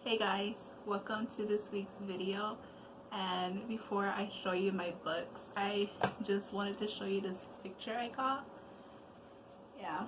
Hey guys, welcome to this week's video. And before I show you my books, I just wanted to show you this picture I got. Yeah,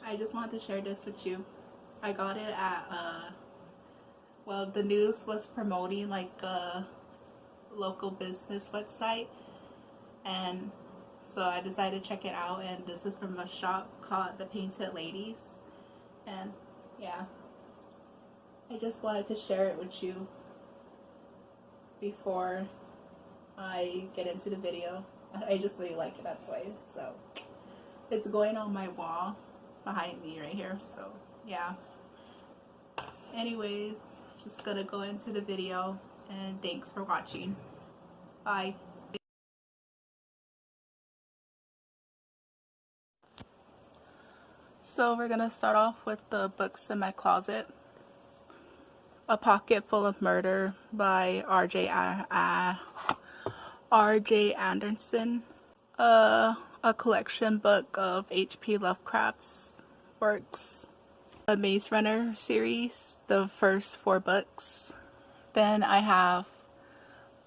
I just wanted to share this with you. I got it at well, the news was promoting like a local business website, and so I decided to check it out. And this is from a shop called The Painted Ladies. And yeah, I just wanted to share it with you before I get into the video. I just really like it, that's why. So it's going on my wall behind me right here. So yeah, anyways, just gonna go into the video, and thanks for watching. Bye. So we're gonna start off with the books in my closet. A Pocket Full of Murder by R.J. Anderson. A collection book of H.P. Lovecraft's works. A Maze Runner series, the first 4 books. Then I have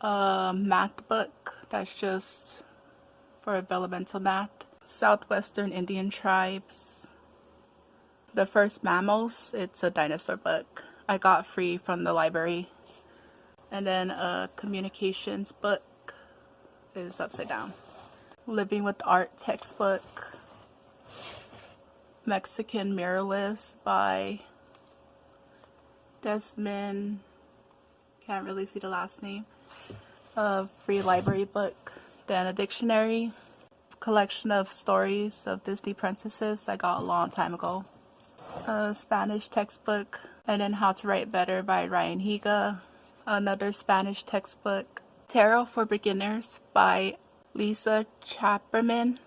a math book that's just for developmental math. Southwestern Indian Tribes. The First Mammals, it's a dinosaur book I got free from the library. And then a communications book is upside down. Living with Art textbook. Mexican Muralist by Desmond, can't really see the last name. A free library book. Then a dictionary. Collection of stories of Disney princesses I got a long time ago. A Spanish textbook. And then How to Write Better by Ryan Higa. Another Spanish textbook. Tarot for Beginners by Lisa Chapperman.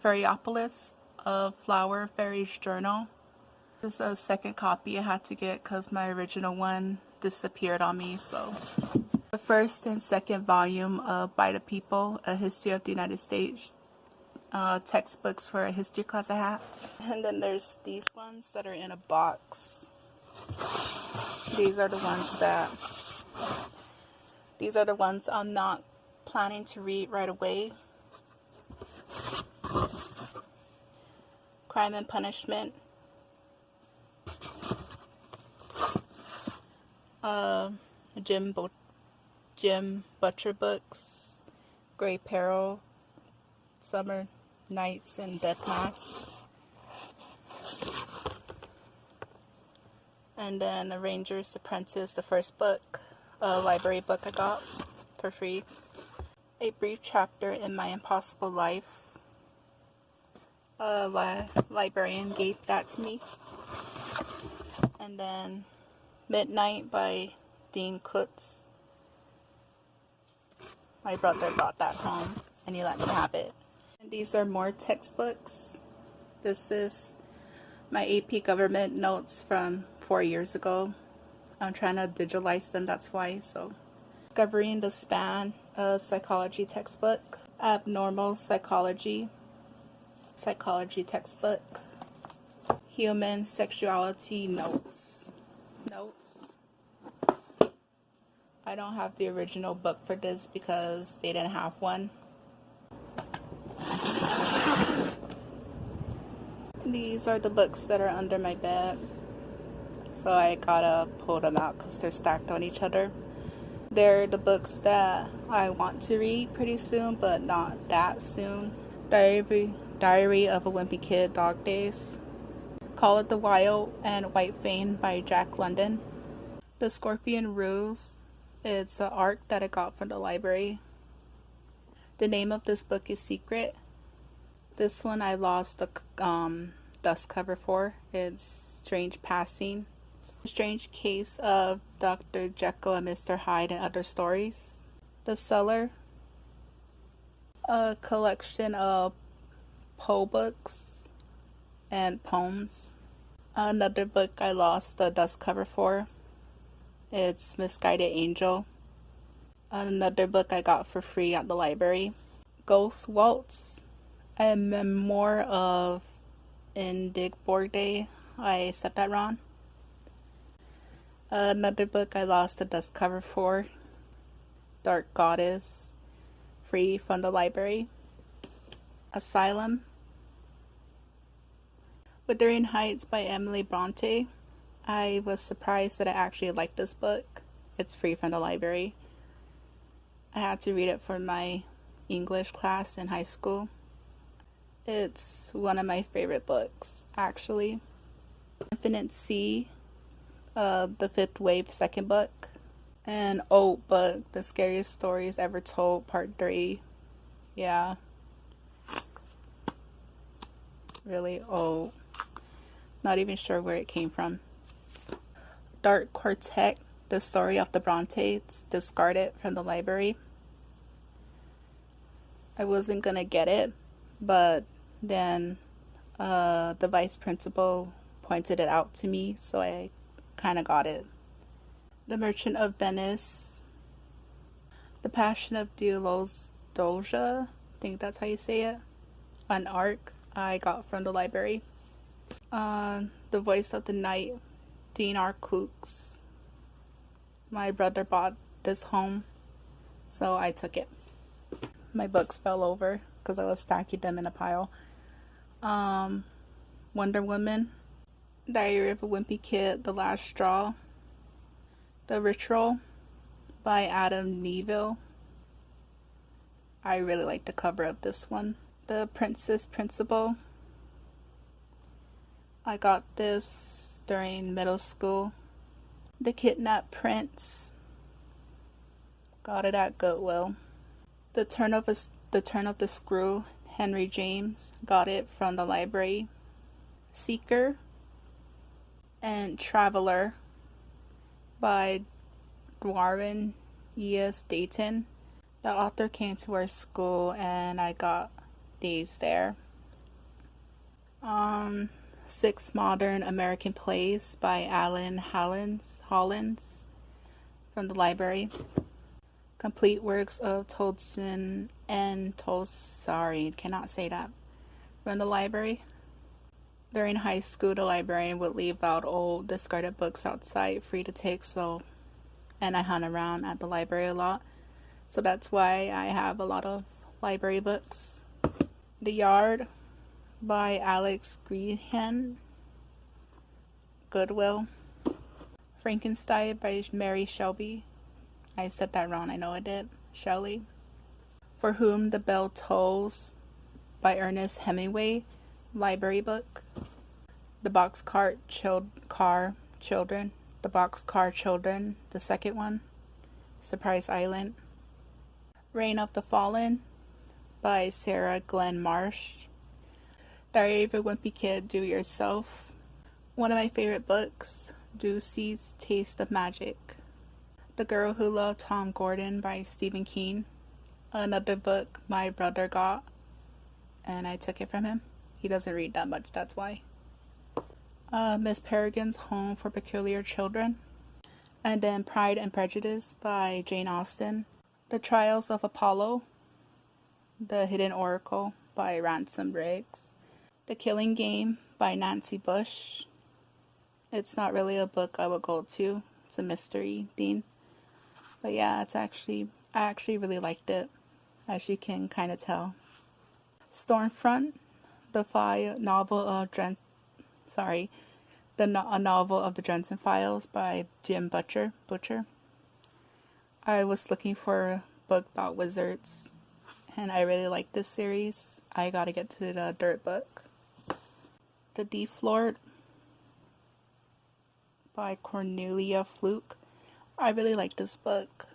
Fairypolis, a Flower Fairies Journal. This is a second copy I had to get because my original one disappeared on me. So the first and second volume of By the People, A History of the United States. Textbooks for a history class I have. And then there's these ones that are in a box. These are the ones I'm not planning to read right away. Crime and Punishment. Jim Butcher books. Grey Peril, Summer Nights, and Death Mask. And then A Ranger's Apprentice, the first book, a library book I got for free. A Brief Chapter in My Impossible Life. A librarian gave that to me. And then Midnight by Dean Koontz. My brother brought that home and he let me have it. And these are more textbooks. This is my AP government notes from 4 years ago. I'm trying to digitalize them, that's why. So Discovering the Span, a psychology textbook. Abnormal Psychology textbook. Human Sexuality Notes. I don't have the original book for this because they didn't have one. These are the books that are under my bed, so I gotta pull them out because they're stacked on each other. They're the books that I want to read pretty soon, but not that soon. Diary of a Wimpy Kid, Dog Days. Call It the Wild and White Fang by Jack London. The Scorpion Rules. It's an arc that I got from the library. The name of this book is Secret. This one I lost the dust cover for. It's Strange Passing. The Strange Case of Dr. Jekyll and Mr. Hyde and Other Stories. The Cellar. A collection of Poe books and poems. Another book I lost the dust cover for. It's Misguided Angel. Another book I got for free at the library. Ghost Waltz. A memoir of Indigborg Day. I said that wrong. Another book I lost the dust cover for, Dark Goddess, free from the library. Asylum, Wuthering Heights by Emily Bronte. I was surprised that I actually liked this book. It's free from the library. I had to read it for my English class in high school. It's one of my favorite books, actually. Infinite Sea, the Fifth Wave second book. And Old Book, The Scariest Stories Ever Told, Part 3. Yeah. Really old. Not even sure where it came from. Dark Quartet, The Story of the Brontes, discarded from the library. I wasn't gonna get it, but then the vice principal pointed it out to me, so I kind of got it. The Merchant of Venice, The Passion of Dios Doja, I think that's how you say it, an arc I got from the library. The Voice of the Night, Dean R. Cooks. My brother bought this home, so I took it. My books fell over because I was stacking them in a pile. Wonder Woman, Diary of a Wimpy Kid, The Last Straw, The Ritual by Adam Neville. I really like the cover of this one. The Princess Principal. I got this during middle school. The Kidnapped Prince. Got it at Goodwill. The Turn of the Screw, Henry James. Got it from the library. Seeker and Traveler by Warren E.S. Dayton. The author came to our school and I got these there. 6 Modern American Plays by Alan Hollins from the library. Complete Works of Tolson and cannot say that, from the library. During high school, the librarian would leave out old discarded books outside free to take, and I hung around at the library a lot, so that's why I have a lot of library books. The Yard by Alex Grehan, Goodwill. Frankenstein by Mary Shelby. I said that wrong, I know I did. Shelley. For Whom the Bell Tolls by Ernest Hemingway, library book. The Boxcar Children, the second one. Surprise Island. Reign of the Fallen by Sarah Glenn Marsh. Diary of a Wimpy Kid, Do Yourself. One of my favorite books, Ducey's Taste of Magic. The Girl Who Loved Tom Gordon by Stephen King. Another book my brother got, and I took it from him. He doesn't read that much, that's why. Miss Peregrine's Home for Peculiar Children. And then Pride and Prejudice by Jane Austen. The Trials of Apollo. The Hidden Oracle by Ransom Riggs. The Killing Game by Nancy Bush. It's not really a book I would go to. It's a mystery theme. But yeah, I actually really liked it, as you can kind of tell. Stormfront, a novel of the Dresden Files by Jim Butcher. I was looking for a book about wizards, and I really like this series. I gotta get to the Dirt book. The Deaf Lord by Cornelia Fluke. I really like this book.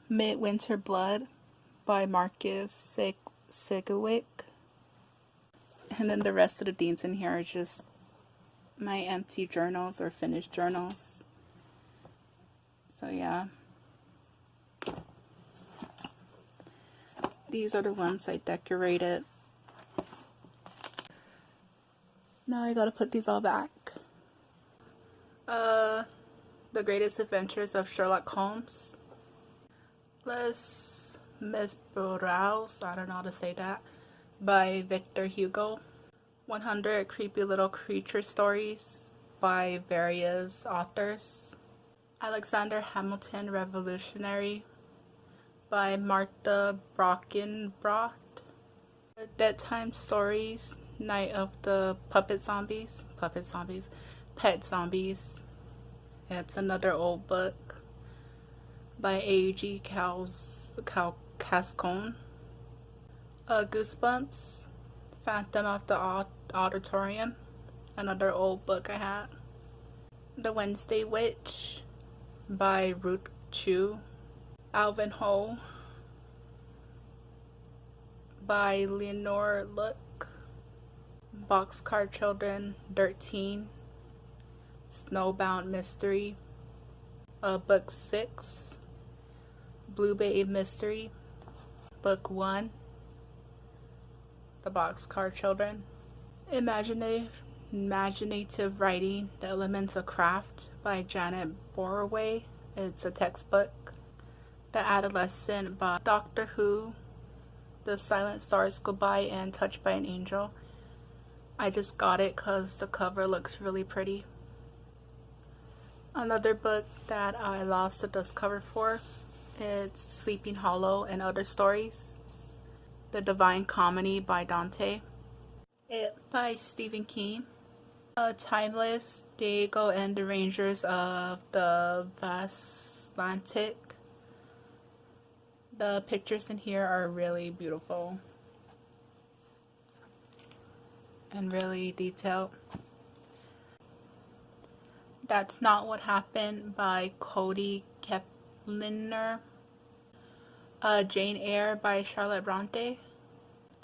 Midwinter Blood by Marcus Sigowick. And then the rest of the deans in here are just my empty journals or finished journals. So yeah. These are the ones I decorated. Now I gotta put these all back. The Greatest Adventures of Sherlock Holmes. Les Miserables, I don't know how to say that, by Victor Hugo. 100 Creepy Little Creature Stories by various authors. Alexander Hamilton Revolutionary by Martha Brockenbroth. Bedtime Stories, Night of the Pet Zombies. It's another old book by A.G. Cascone. Goosebumps, Phantom of the Auditorium, another old book I had. The Wednesday Witch by Ruth Chu. Alvin Ho by Leonore Look. Boxcar Children 13. Snowbound Mystery. Book 6. Blue Bay Mystery. Book 1. The Boxcar Children. Imaginative Writing, The Elements of Craft by Janet Boroway. It's a textbook. The Adolescent by Doctor Who. The Silent Stars Goodbye and Touched by an Angel. I just got it because the cover looks really pretty. Another book that I lost the dust cover for, it's Sleeping Hollow and Other Stories. The Divine Comedy by Dante. It by Stephen King. Timeless, Diego and the Rangers of the Vast Atlantic. The pictures in here are really beautiful and really detailed. That's Not What Happened by Cody Kepliner. Jane Eyre by Charlotte Bronte.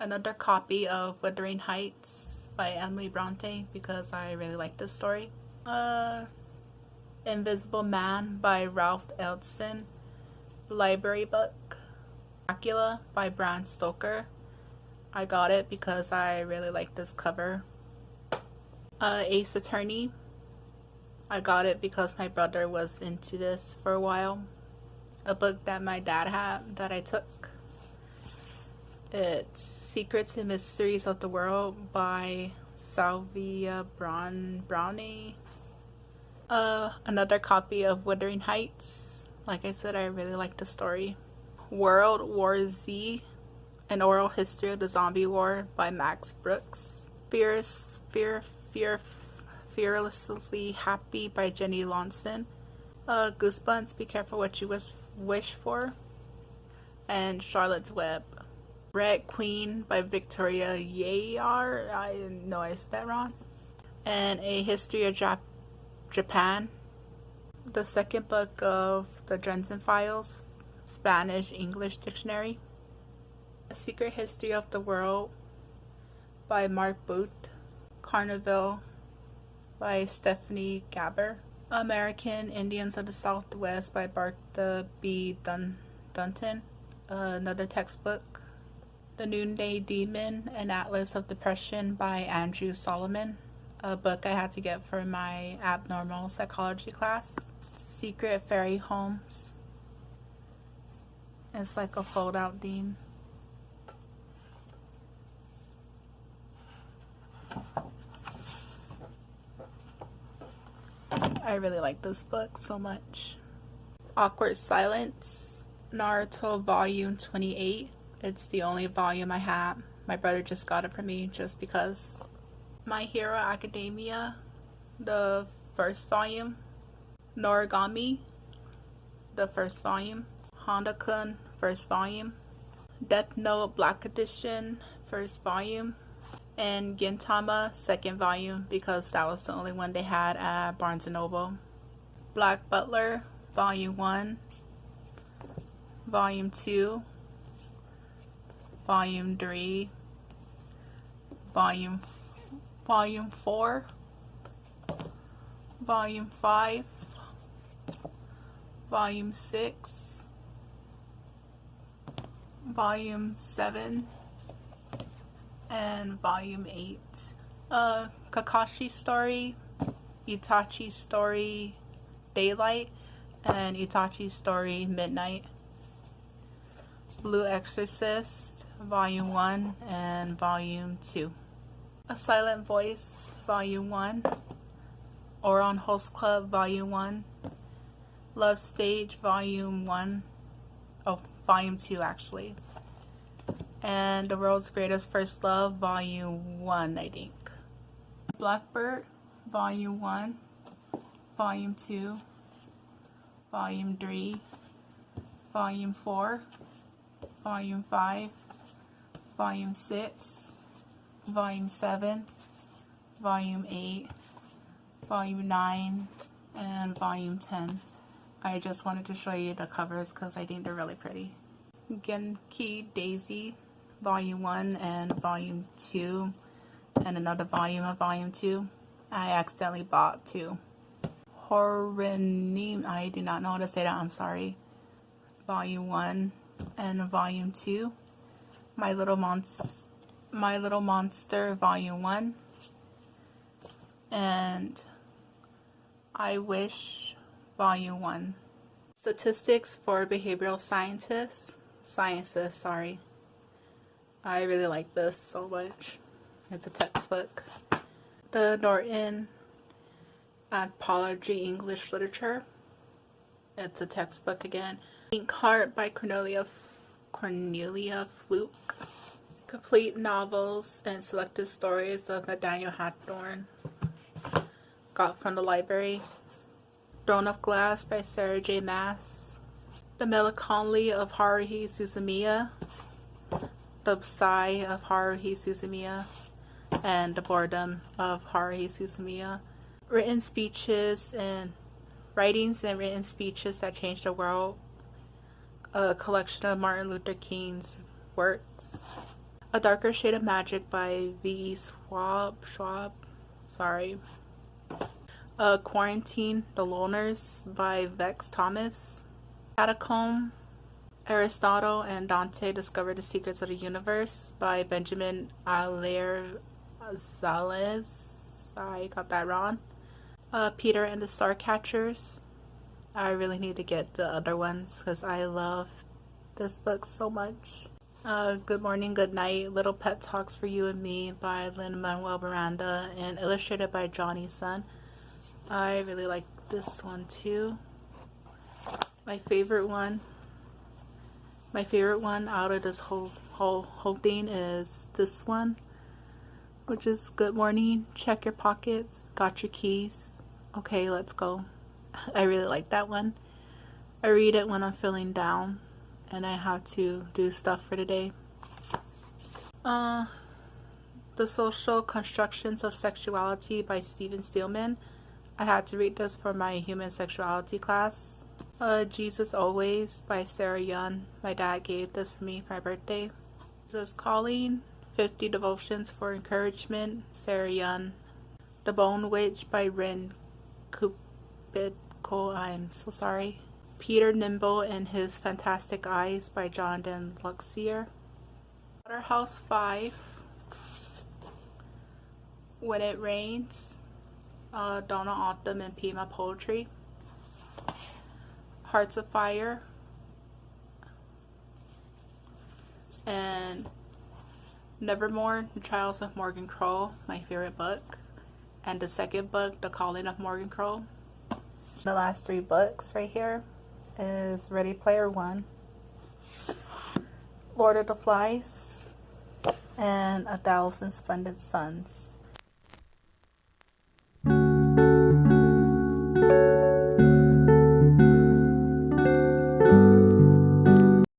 Another copy of Wuthering Heights by Emily Bronte because I really like this story. Invisible Man by Ralph Ellison. Library book. Dracula by Bram Stoker. I got it because I really like this cover. Ace Attorney. I got it because my brother was into this for a while. A book that my dad had that I took. It's Secrets and Mysteries of the World by Sylvia Brownie. Another copy of Wuthering Heights. Like I said, I really like the story. World War Z, An Oral History of the Zombie War by Max Brooks. Fearlessly Happy by Jenny Lawson. Goosebumps, Be Careful What You Wish For. And Charlotte's Web. Red Queen by Victoria Yayar. I know I said that wrong. And A History of Japan. The second book of the Dresden Files. Spanish-English Dictionary. A Secret History of the World by Mark Booth. Carnival by Stephanie Gaber. American Indians of the Southwest by Bartha B. Dunton. Another textbook. The Noonday Demon, An Atlas of Depression by Andrew Solomon. A book I had to get for my abnormal psychology class. Secret Fairy Homes. It's like a fold-out theme. I really like this book so much. Awkward Silence, Naruto Volume 28. It's the only volume I have. My brother just got it for me just because. My Hero Academia, the first volume. Noragami, the first volume. Honda-kun, first volume. Death Note Black Edition, first volume. And Gintama, second volume, because that was the only one they had at Barnes & Noble. Black Butler, Volume 1, Volume 2, Volume 3, Volume 4, Volume 5, Volume 6, Volume 7, and Volume 8. Kakashi Story, Itachi Story Daylight, and Itachi Story Midnight. Blue Exorcist, Volume 1 and Volume 2. A Silent Voice, Volume 1. Oron Host Club, Volume 1. Love Stage Volume 1. Oh, Volume 2 actually. And The World's Greatest First Love Volume 1, I think. Blackbird Volume 1, Volume 2, Volume 3, Volume 4, Volume 5, Volume 6, Volume 7, Volume 8, Volume 9, and Volume 10. I just wanted to show you the covers because I think they're really pretty. Genki Daisy Volume 1 and Volume 2, and another volume of Volume 2. I accidentally bought 2. Horenim, I did not know how to say that, I'm sorry. Volume 1 and Volume 2. My Little Monster Volume 1. And I Wish Volume 1. Statistics for Behavioral Sciences, sorry. I really like this so much. It's a textbook. The Norton Anthology English Literature. It's a textbook again. Pink Heart by Cornelia Fluke. Complete novels and selected stories of Nathaniel Hawthorne. Got from the library. Throne of Glass by Sarah J. Maas. The Melancholy of Haruhi Suzumiya. The Sigh of Haruhi Suzumiya. And The Boredom of Haruhi Suzumiya. Writings and Written Speeches That Changed the World. A collection of Martin Luther King's works. A Darker Shade of Magic by V. Schwab. Sorry. Quarantine, The Loners by Vex Thomas. Catacomb, Aristotle and Dante Discover the Secrets of the Universe by Benjamin Alexandre. I got that wrong. Peter and the Starcatchers. I really need to get the other ones because I love this book so much. Good Morning, Good Night, Little Pet Talks for You and Me by Lin-Manuel Miranda and illustrated by Johnny Sun. I really like this one too. My favorite one out of this whole thing is this one, which is Good Morning, Check Your Pockets, Got Your Keys, Okay, Let's Go. I really like that one. I read it when I'm feeling down and I have to do stuff for the day. The Social Constructions of Sexuality by Stephen Steelman. I had to read this for my human sexuality class. Jesus Always by Sarah Young. My dad gave this for me for my birthday. Jesus Calling, 50 Devotions for Encouragement, Sarah Young. The Bone Witch by Ren Kupitko, I'm so sorry. Peter Nimble and His Fantastic Eyes by Jonathan Luxier. Waterhouse 5, When It Rains, Donna Autumn and Pima Poetry. Hearts of Fire, and Nevermore, The Trials of Morgan Crow, my favorite book, and the second book, The Calling of Morgan Crow. The last 3 books right here is Ready Player One, Lord of the Flies, and 1,000 Splendid Suns.